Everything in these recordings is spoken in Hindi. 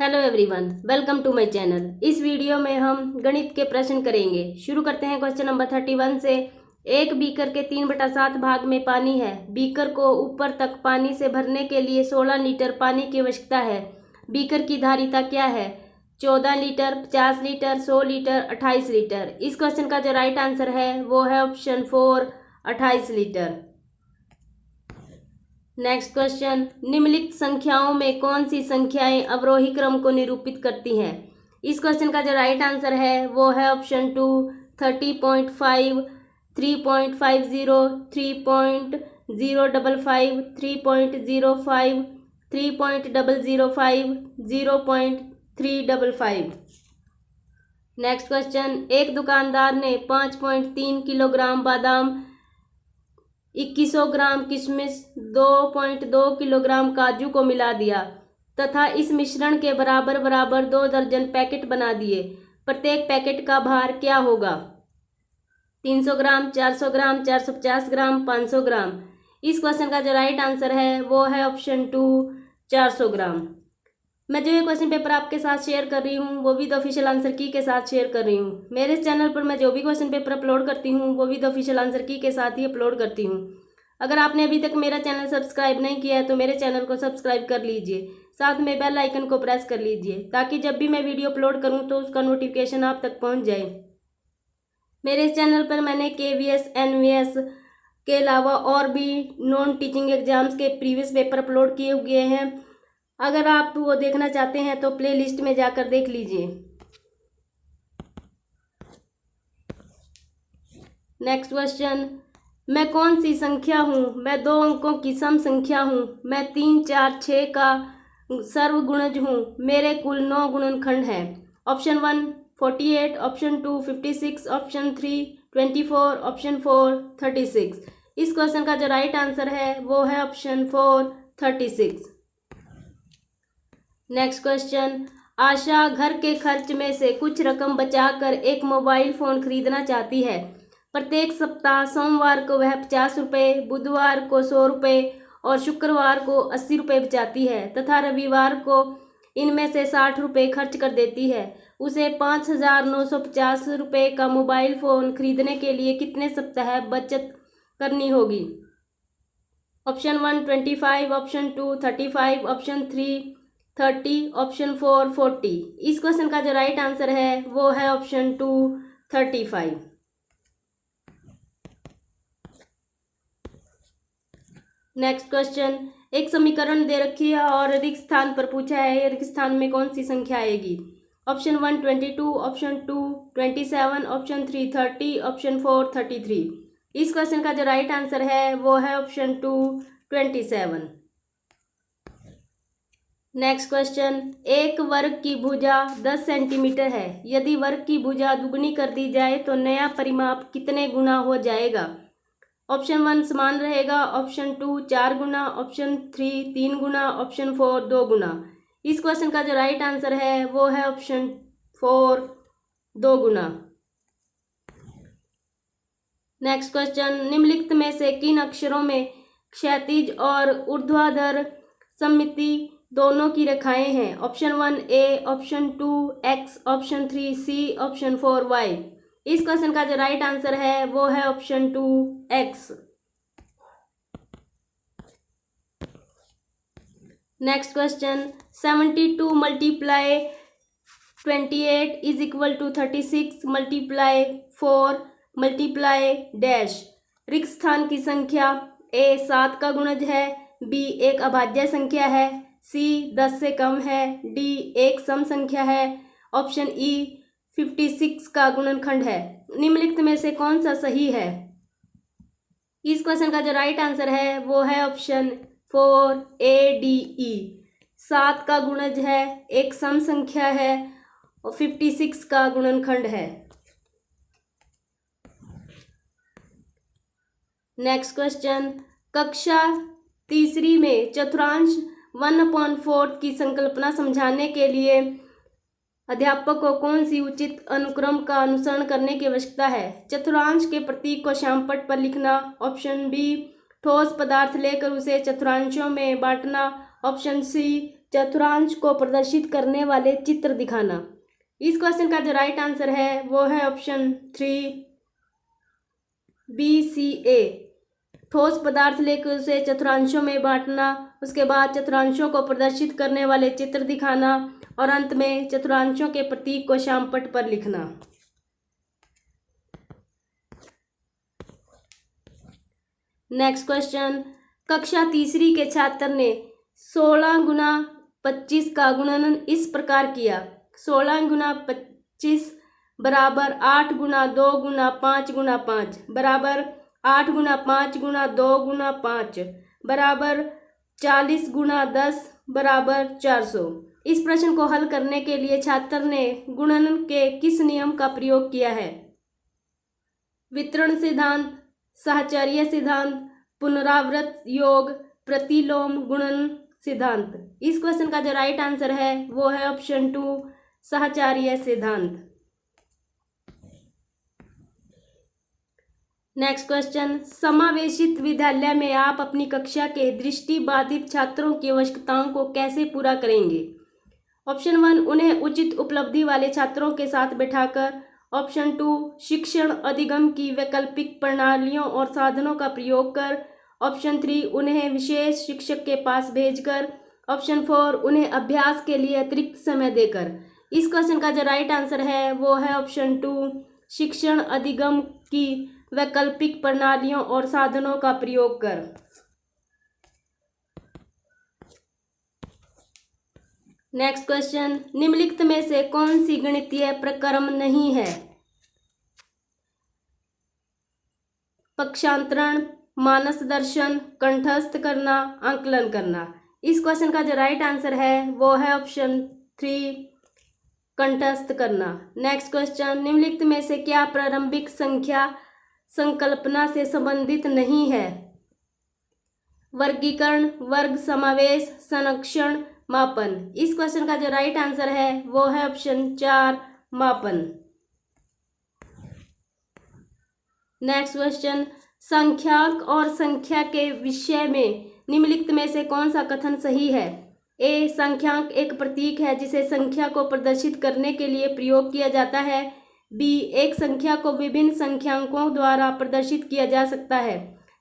Hello everyone, welcome to my channel. इस वीडियो में हम गणित के प्रश्न करेंगे। शुरू करते हैं क्वेश्चन नंबर 31 से। एक बीकर के 3/7 भाग में पानी है। बीकर को ऊपर तक पानी से भरने के लिए 16 लीटर पानी की आवश्यकता है। बीकर की धारिता क्या है? 14 लीटर, 50 लीटर, 100 लीटर, 28 लीटर। इस क्वेश्चन का जो राइट आंसर है वो है ऑप्शन 4, 28 लीटर। नेक्स्ट क्वेश्चन, निम्नलिखित संख्याओं में कौन सी संख्याएं अवरोही क्रम को निरूपित करती हैं? इस क्वेश्चन का जो राइट आंसर है वो है ऑप्शन 2, 30.5, 3.50, 3.055, 3.05, 3.005, 0.355। नेक्स्ट क्वेश्चन, एक दुकानदार ने 5.3 किलोग्राम बादाम, 2100 ग्राम किशमिश, 2.2 किलोग्राम काजू को मिला दिया तथा इस मिश्रण के बराबर बराबर 2 दर्जन पैकेट बना दिए। प्रत्येक पैकेट का भार क्या होगा? 300 ग्राम, 400 ग्राम, 450 ग्राम, 500 ग्राम। इस क्वेश्चन का जो राइट आंसर है वो है ऑप्शन 2, 400 ग्राम। मैं जो ये क्वेश्चन पेपर आपके साथ शेयर कर रही हूँ वो भी द ऑफिशियल आंसर की के साथ शेयर कर रही हूँ। मेरे चैनल पर मैं जो भी क्वेश्चन पेपर अपलोड करती हूँ वो भी द ऑफिशियल आंसर की के साथ ही अपलोड करती हूँ। अगर आपने अभी तक मेरा चैनल सब्सक्राइब नहीं किया है तो मेरे चैनल को सब्सक्राइब कर लीजिए, साथ में बेल आइकन को प्रेस कर लीजिए ताकि जब भी मैं वीडियो अपलोड करूँ तो उसका नोटिफिकेशन आप तक पहुँच जाए। मेरे इस चैनल पर मैंने KVS, NVS के अलावा और भी नॉन टीचिंग एग्जाम्स के प्रीवियस पेपर अपलोड किए हुए हैं। अगर आप वो देखना चाहते हैं तो प्ले लिस्ट में जाकर देख लीजिए। नेक्स्ट क्वेश्चन, मैं कौन सी संख्या हूँ? मैं 2 अंकों की सम संख्या हूँ। मैं 3, 4, 6 का सर्वगुणज हूँ। मेरे कुल 9 गुणनखंड हैं। Option 1 48, option 2 56, option 3 24, option 4 36। इस क्वेश्चन का जो राइट आंसर है वो है ऑप्शन 4, 36। नेक्स्ट क्वेश्चन, आशा घर के खर्च में से कुछ रकम बचाकर एक मोबाइल फ़ोन खरीदना चाहती है। प्रत्येक सप्ताह सोमवार को वह 50 रुपये, बुधवार को 100 रुपये और शुक्रवार को 80 रुपये बचाती है तथा रविवार को इनमें से 60 रुपये खर्च कर देती है। उसे 5,950 रुपये का मोबाइल फ़ोन खरीदने के लिए कितने सप्ताह बचत करनी होगी? Option 1 25, option 2 35, option 3 30, option 4 40। इस क्वेश्चन का जो राइट आंसर है वो है ऑप्शन 2, 35। नेक्स्ट क्वेश्चन, एक समीकरण दे रखी है और रिक्त स्थान पर पूछा है रिक्त स्थान में कौन सी संख्या आएगी? Option 1 22, option 2 27, option 3 30, option 4 33। इस क्वेश्चन का जो राइट आंसर है वो है ऑप्शन 2, 27। नेक्स्ट क्वेश्चन, एक वर्ग की भुजा 10 सेंटीमीटर है। यदि वर्ग की भुजा दुगनी कर दी जाए तो नया परिमाप कितने गुना हो जाएगा? ऑप्शन 1 समान रहेगा, ऑप्शन 2 4 गुना, ऑप्शन 3 3 गुना, ऑप्शन 4 2 गुना। इस क्वेश्चन का जो राइट आंसर है वो है ऑप्शन 4, 2 गुना। नेक्स्ट क्वेश्चन, निम्नलिखित में से किन अक्षरों में क्षैतिज और ऊर्ध्वाधर सममिति दोनों की रेखाएं हैं? Option 1 A, option 2 X, option 3 C, option 4 Y। इस क्वेश्चन का जो राइट आंसर है वो है option 2 X। Next question, 72 multiply 28 is equal to 36 multiply 4 multiply dash. रिक्त स्थान की संख्या A 7 का गुणज है, B एक अभाज्य संख्या है, C 10 से कम है, D एक सम संख्या है, ऑप्शन E 56 का गुणनखंड है। निम्नलिखित में से कौन सा सही है? इस क्वेश्चन का जो राइट आंसर है वो है ऑप्शन 4 A D E। 7 का गुणज है, एक सम संख्या है और 56 का गुणनखंड है। नेक्स्ट क्वेश्चन, कक्षा तीसरी में चतुर्थांश 1/4 की संकल्पना समझाने के लिए अध्यापक को कौन सी उचित अनुक्रम का अनुसरण करने की आवश्यकता है? चतुर्थांश के प्रतीक को श्यामपट्ट पर लिखना, ऑप्शन B ठोस पदार्थ लेकर उसे चतुर्थांशों में बांटना, ऑप्शन C चतुर्थांश को प्रदर्शित करने वाले चित्र दिखाना। इस क्वेश्चन का जो राइट आंसर है वो है ऑप्शन 3 BCA। ठोस पदार्थ लेकर उसे चतुर्थांशों में बांटना, उसके बाद चतुर्थांशों को प्रदर्शित करने वाले चित्र दिखाना और अंत में चतुर्थांशों के प्रतीक को श्यामपट्ट पर लिखना। नेक्स्ट क्वेश्चन, कक्षा तीसरी के छात्र ने 16 गुना 25 का गुणन इस प्रकार किया। 16 गुना 25 बराबर 8 गुना 2 गुना 5 गुना 5 बराबर 8 गुना 5 गुना 2 गुना 5 बराबर 40 गुना 10 बराबर 400। इस प्रश्न को हल करने के लिए छात्र ने गुणन के किस नियम का प्रयोग किया है? वितरण सिद्धांत, साहचर्य सिद्धांत, पुनरावृत योग, प्रतिलोम गुणन सिद्धांत। इस क्वेश्चन का जो राइट आंसर है वो है ऑप्शन 2 साहचर्य सिद्धांत। नेक्स्ट क्वेश्चन, समावेशित विद्यालय में आप अपनी कक्षा के दृष्टिबाधित छात्रों की आवश्यकताओं को कैसे पूरा करेंगे? ऑप्शन 1 उन्हें उचित उपलब्धि वाले छात्रों के साथ बैठाकर, ऑप्शन 2 शिक्षण अधिगम की वैकल्पिक प्रणालियों और साधनों का प्रयोग कर, ऑप्शन 3 उन्हें विशेष शिक्षक के पास भेजकर, ऑप्शन 4 उन्हें अभ्यास के लिए अतिरिक्त समय देकर। इस क्वेश्चन का जो राइट आंसर है वो है ऑप्शन 2 शिक्षण अधिगम की वैकल्पिक प्रणालियों और साधनों का प्रयोग कर। नेक्स्ट क्वेश्चन, निम्नलिखित में से कौन सी गणितीय प्रक्रम नहीं है? पक्षांतरण, मानस दर्शन, कंठस्थ करना, आंकलन करना। इस क्वेश्चन का जो राइट आंसर है वो है ऑप्शन 3 कंठस्थ करना। नेक्स्ट क्वेश्चन, निम्नलिखित में से क्या प्रारंभिक संख्या संकल्पना से संबंधित नहीं है? वर्गीकरण, वर्ग समावेश, संरक्षण, मापन। इस क्वेश्चन का जो राइट आंसर है वो है ऑप्शन 4 मापन। नेक्स्ट क्वेश्चन, संख्याक और संख्या के विषय में निम्नलिखित में से कौन सा कथन सही है? ए, संख्याक एक प्रतीक है जिसे संख्या को प्रदर्शित करने के लिए प्रयोग किया जाता है। बी, एक संख्या को विभिन्न संख्याकों द्वारा प्रदर्शित किया जा सकता है।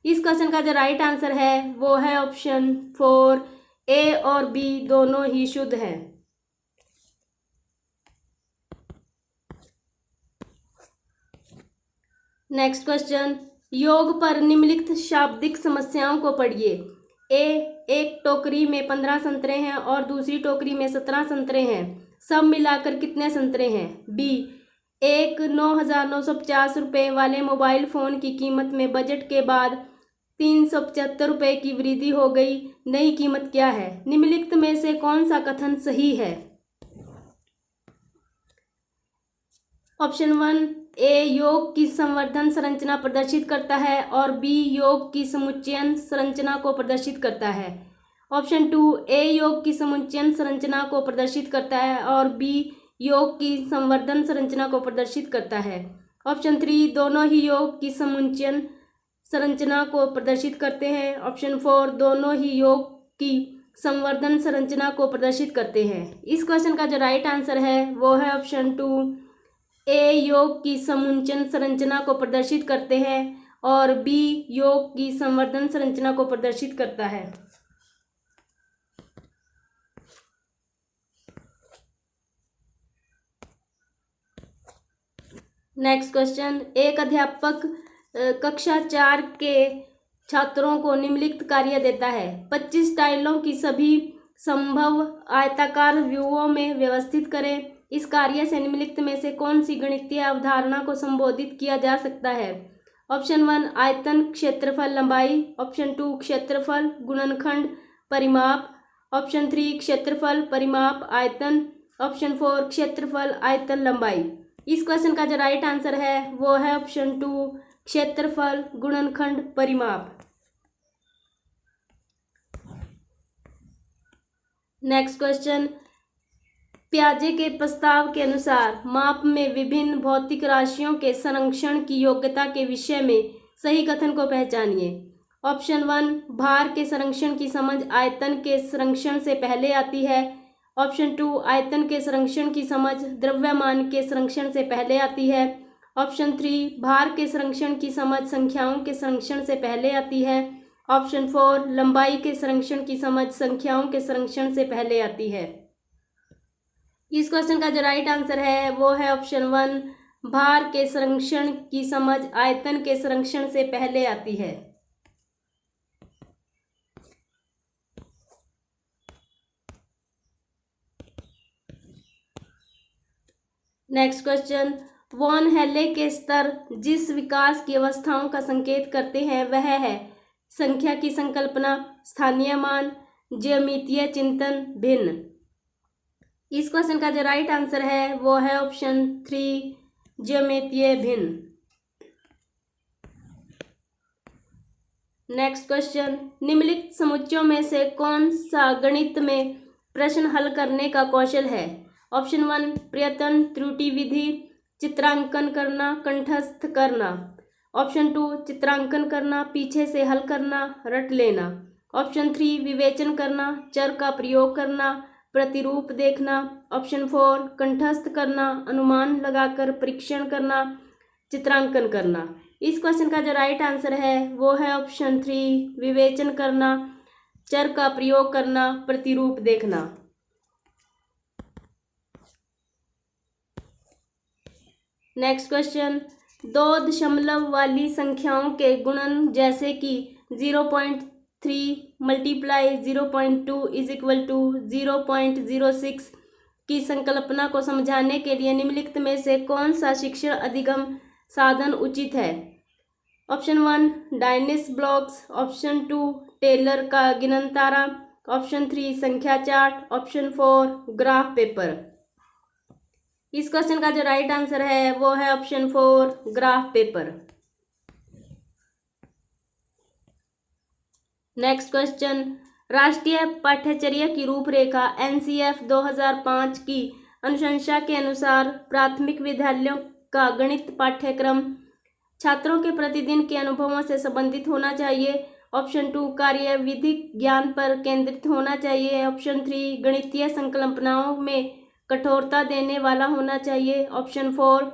इस क्वेश्चन का जो राइट आंसर है वो है ऑप्शन 4 ए और बी दोनों ही शुद्ध हैं। नेक्स्ट क्वेश्चन, योग पर निम्नलिखित शाब्दिक समस्याओं को पढ़िए। ए, एक टोकरी में 15 संतरे हैं और दूसरी टोकरी में 17 संतरे हैं, सब मिलाकर कितने संतरे हैं? बी, एक 9,950 रुपये वाले मोबाइल फ़ोन की कीमत में बजट के बाद 375 रुपये की वृद्धि हो गई, नई कीमत क्या है? निम्नलिखित में से कौन सा कथन सही है? ऑप्शन 1 ए, योग की संवर्धन संरचना प्रदर्शित करता है और बी, योग की समुच्चयन संरचना को प्रदर्शित करता है। ऑप्शन 2 ए, योग की समुच्चयन संरचना को प्रदर्शित करता है और बी, योग की संवर्धन संरचना को प्रदर्शित करता है। ऑप्शन 3 दोनों ही योग की समुच्चयन संरचना को प्रदर्शित करते हैं। ऑप्शन 4 दोनों ही योग की संवर्धन संरचना को प्रदर्शित करते हैं। इस क्वेश्चन का जो राइट आंसर है वो है ऑप्शन 2 ए, योग की समुच्चयन संरचना को प्रदर्शित करते हैं और बी, योग की संवर्धन संरचना को प्रदर्शित करता है। नेक्स्ट क्वेश्चन, एक अध्यापक कक्षा 4 के छात्रों को निम्नलिखित कार्य देता है। 25 टाइलों की सभी संभव आयताकार व्यूहों में व्यवस्थित करें। इस कार्य से निम्नलिखित में से कौन सी गणितीय अवधारणा को संबोधित किया जा सकता है? ऑप्शन 1 आयतन, क्षेत्रफल, लंबाई, ऑप्शन 2 क्षेत्रफल, गुणनखंड, परिमाप, ऑप्शन 3 क्षेत्रफल, परिमाप, आयतन, ऑप्शन 4 क्षेत्रफल, आयतन, लंबाई। इस क्वेश्चन का जो राइट आंसर है वो है ऑप्शन 2 क्षेत्रफल, गुणनखंड, परिमाप। नेक्स्ट क्वेश्चन, पियाजे के प्रस्ताव के अनुसार माप में विभिन्न भौतिक राशियों के संरक्षण की योग्यता के विषय में सही कथन को पहचानिए। ऑप्शन 1 भार के संरक्षण की समझ आयतन के संरक्षण से पहले आती है। ऑप्शन 2 आयतन के संरक्षण की समझ द्रव्यमान के संरक्षण से पहले आती है। ऑप्शन 3 भार के संरक्षण की समझ संख्याओं के संरक्षण से पहले आती है। ऑप्शन 4 लंबाई के संरक्षण की समझ संख्याओं के संरक्षण से पहले आती है। इस क्वेश्चन का जो राइट आंसर है वो है ऑप्शन 1 भार के संरक्षण की समझ आयतन के संरक्षण से पहले आती है। नेक्स्ट क्वेश्चन, वॉन हेले के स्तर जिस विकास की अवस्थाओं का संकेत करते हैं वह है संख्या की संकल्पना, स्थानीय मान, ज्यामितीय चिंतन, भिन्न। इस क्वेश्चन का जो राइट आंसर है वो है ऑप्शन 3 ज्यामितीय भिन्न। नेक्स्ट क्वेश्चन, निम्नलिखित समुच्चयों में से कौन सा गणित में प्रश्न हल करने का कौशल है? ऑप्शन 1 प्रयत्न त्रुटि विधि, चित्रांकन करना, कंठस्थ करना। ऑप्शन 2 चित्रांकन करना, पीछे से हल करना, रट लेना। ऑप्शन 3 विवेचन करना, चर का प्रयोग करना, प्रतिरूप देखना। ऑप्शन 4 कंठस्थ करना, अनुमान लगाकर परीक्षण करना, चित्रांकन करना। इस क्वेश्चन का जो राइट आंसर है वो है ऑप्शन 3 विवेचन करना, चर का प्रयोग करना, प्रतिरूप देखना। नेक्स्ट क्वेश्चन, 2 दशमलव वाली संख्याओं के गुणन जैसे कि 0.3 मल्टीप्लाई 0.2 इज इक्वल टू 0.06 की संकल्पना को समझाने के लिए निम्नलिखित में से कौन सा शिक्षण अधिगम साधन उचित है? ऑप्शन 1 डायनेस ब्लॉक्स, ऑप्शन 2 टेलर का गिननतारा, ऑप्शन 3 संख्या चार्ट, ऑप्शन 4 ग्राफ पेपर। इस क्वेश्चन का जो राइट आंसर है वो है option 4 graph paper. Next question, राष्ट्रीय पाठ्यचर्या की रूपरेखा NCF 2005 की अनुशंसा के अनुसार प्राथमिक विद्यालयों का गणित पाठ्यक्रम छात्रों के प्रतिदिन के अनुभवों से संबंधित होना चाहिए। ऑप्शन 2 कार्य विधिक ज्ञान पर केंद्रित होना चाहिए। ऑप्शन 3 गणितीय संकल्पनाओं में कठोरता देने वाला होना चाहिए। ऑप्शन 4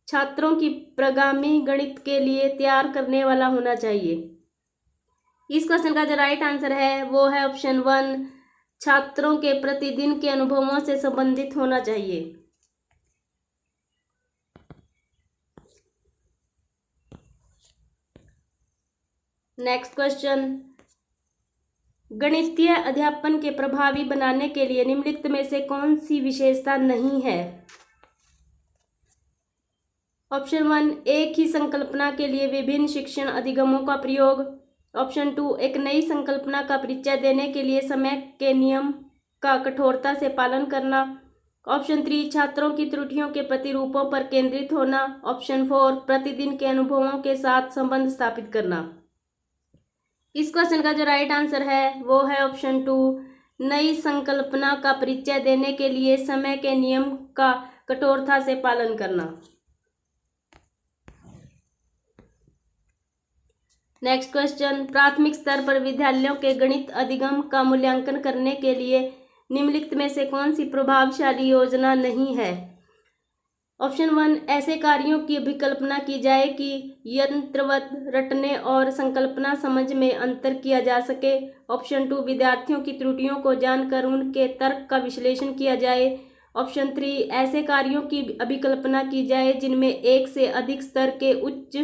छात्रों की प्रगामी गणित के लिए तैयार करने वाला होना चाहिए। इस क्वेश्चन का जो राइट आंसर है वो है ऑप्शन 1 छात्रों के प्रतिदिन के अनुभवों से संबंधित होना चाहिए। नेक्स्ट क्वेश्चन, गणितीय अध्यापन के प्रभावी बनाने के लिए निम्नलिखित में से कौन सी विशेषता नहीं है? ऑप्शन 1 एक ही संकल्पना के लिए विभिन्न शिक्षण अधिगमों का प्रयोग। ऑप्शन 2 एक नई संकल्पना का परिचय देने के लिए समय के नियम का कठोरता से पालन करना। ऑप्शन 3 छात्रों की त्रुटियों के प्रतिरूपों पर केंद्रित होना। ऑप्शन 4 प्रतिदिन के अनुभवों के साथ संबंध स्थापित करना। इस क्वेश्चन का जो राइट आंसर है वो है ऑप्शन 2 नई संकल्पना का परिचय देने के लिए समय के नियम का कठोरता से पालन करना। नेक्स्ट क्वेश्चन, प्राथमिक स्तर पर विद्यालयों के गणित अधिगम का मूल्यांकन करने के लिए निम्नलिखित में से कौन सी प्रभावशाली योजना नहीं है? ऑप्शन 1 ऐसे कार्यों की अभिकल्पना की जाए कि यंत्रवत रटने और संकल्पना समझ में अंतर किया जा सके। ऑप्शन 2 विद्यार्थियों की त्रुटियों को जानकर उनके तर्क का विश्लेषण किया जाए। ऑप्शन 3 ऐसे कार्यों की अभिकल्पना की जाए जिनमें एक से अधिक स्तर के उच्च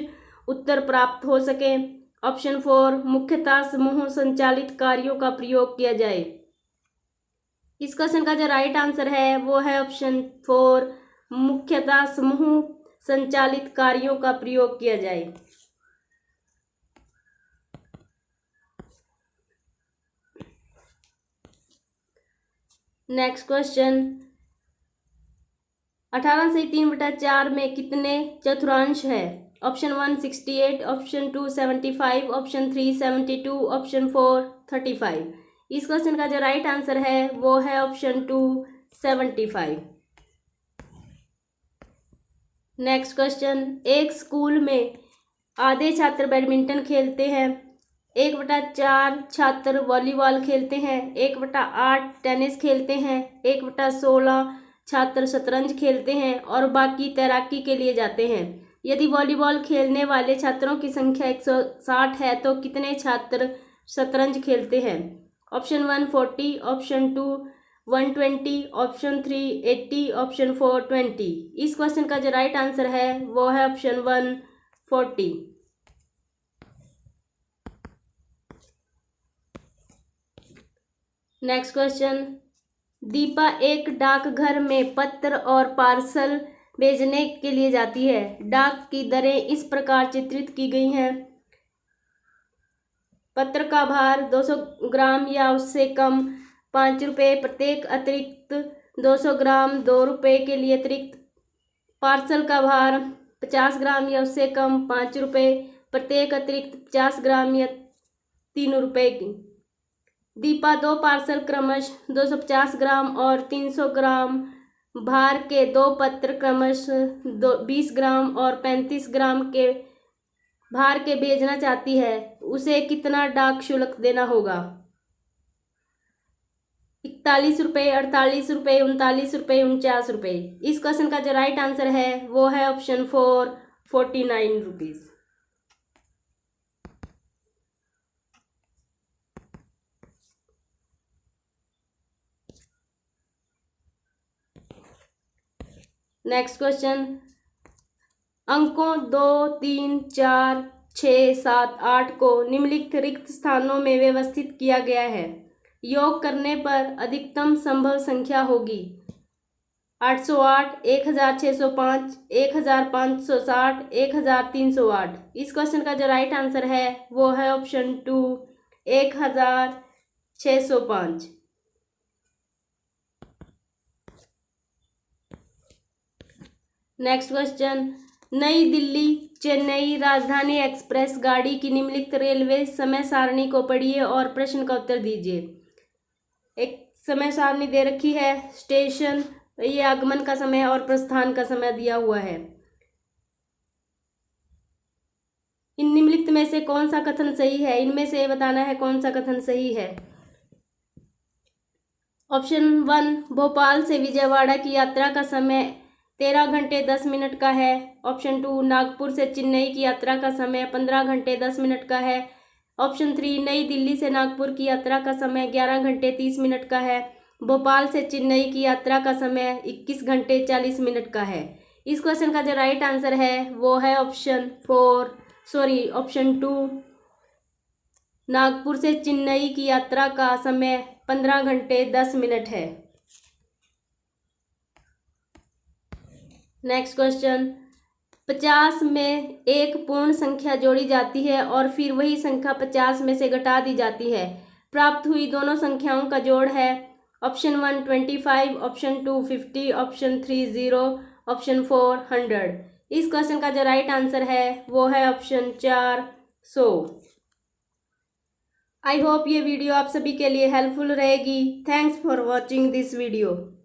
उत्तर प्राप्त हो सके। ऑप्शन 4 मुख्यतः समूह संचालित कार्यों का प्रयोग किया जाए। इस क्वेश्चन का जो राइट आंसर है वो है ऑप्शन 4 मुख्यतः समूह संचालित कार्यों का प्रयोग किया जाए। नेक्स्ट क्वेश्चन, 18 से 3/4 में कितने चतुर्थांश है? Option 1 68, option 2 75, option 3 72, option 4 35। इस क्वेश्चन का जो राइट आंसर है वो है ऑप्शन 2 75। नेक्स्ट क्वेश्चन, एक स्कूल में आधे छात्र बैडमिंटन खेलते हैं 1/4 छात्र वॉलीबॉल खेलते हैं, 1/8 टेनिस खेलते हैं, 1/16 छात्र शतरंज खेलते हैं और बाकी तैराकी के लिए जाते हैं। यदि वॉलीबॉल खेलने वाले छात्रों की संख्या 160 है तो कितने छात्र शतरंज खेलते हैं? Option 1 40, option 2 120, option 3 80, option 4 20। इस क्वेश्चन का जो राइट आंसर है वो है ऑप्शन 1 40। नेक्स्ट क्वेश्चन, दीपा एक डाकघर में पत्र और पार्सल भेजने के लिए जाती है। डाक की दरें इस प्रकार चित्रित की गई हैं। पत्र का भार 200 ग्राम या उससे कम 5 रुपये, प्रत्येक अतिरिक्त 200 ग्राम 2 रुपये के लिए अतिरिक्त। पार्सल का भार 50 ग्राम या उससे कम 5 रुपये, प्रत्येक अतिरिक्त 50 ग्राम या 3 रुपये की। दीपा 2 पार्सल क्रमशः 250 ग्राम और 300 ग्राम भार के 2 पत्र क्रमशः 20 ग्राम और 35 ग्राम के भार के भेजना चाहती है। उसे कितना डाक शुल्क देना होगा? 41 रुपये, 48 रुपये, 39 रुपये, 49 रुपये। इस क्वेश्चन का जो राइट आंसर है वो है ऑप्शन 4 49 रुपीज़। नेक्स्ट क्वेश्चन, अंकों 2 3 4 6 7 8 को निम्नलिखित रिक्त स्थानों में व्यवस्थित किया गया है। योग करने पर अधिकतम संभव संख्या होगी 808, 1605, 1560, 1308। इस क्वेश्चन का जो राइट आंसर है वो है ऑप्शन 2 1605। नेक्स्ट क्वेश्चन, नई दिल्ली चेन्नई राजधानी एक्सप्रेस गाड़ी की निम्नलिखित रेलवे समय सारणी को पढ़िए और प्रश्न का उत्तर दीजिए। एक समय सारणी दे रखी है, स्टेशन, ये आगमन का समय और प्रस्थान का समय दिया हुआ है। इन निम्नलिखित में से कौन सा कथन सही है? इनमें से बताना है कौन सा कथन सही है। ऑप्शन 1 भोपाल से विजयवाड़ा की यात्रा का समय 13 घंटे 10 मिनट का है। ऑप्शन 2 नागपुर से चेन्नई की यात्रा का समय 15 घंटे 10 मिनट का है। ऑप्शन 3 नई दिल्ली से नागपुर की यात्रा का समय 11 घंटे 30 मिनट का है। भोपाल से चेन्नई की यात्रा का समय 21 घंटे 40 मिनट का है। इस क्वेश्चन का जो राइट आंसर है वो है ऑप्शन 2 नागपुर से चेन्नई की यात्रा का समय 15 घंटे 10 मिनट है। नेक्स्ट क्वेश्चन, 50 में एक पूर्ण संख्या जोड़ी जाती है और फिर वही संख्या 50 में से घटा दी जाती है। प्राप्त हुई दोनों संख्याओं का जोड़ है ऑप्शन 1 25, ऑप्शन 2 50, ऑप्शन 3 0, ऑप्शन 4 100। इस क्वेश्चन का जो राइट आंसर है वो है ऑप्शन 4 100। आई होप ये वीडियो आप सभी के लिए हेल्पफुल रहेगी। Thanks for watching this video.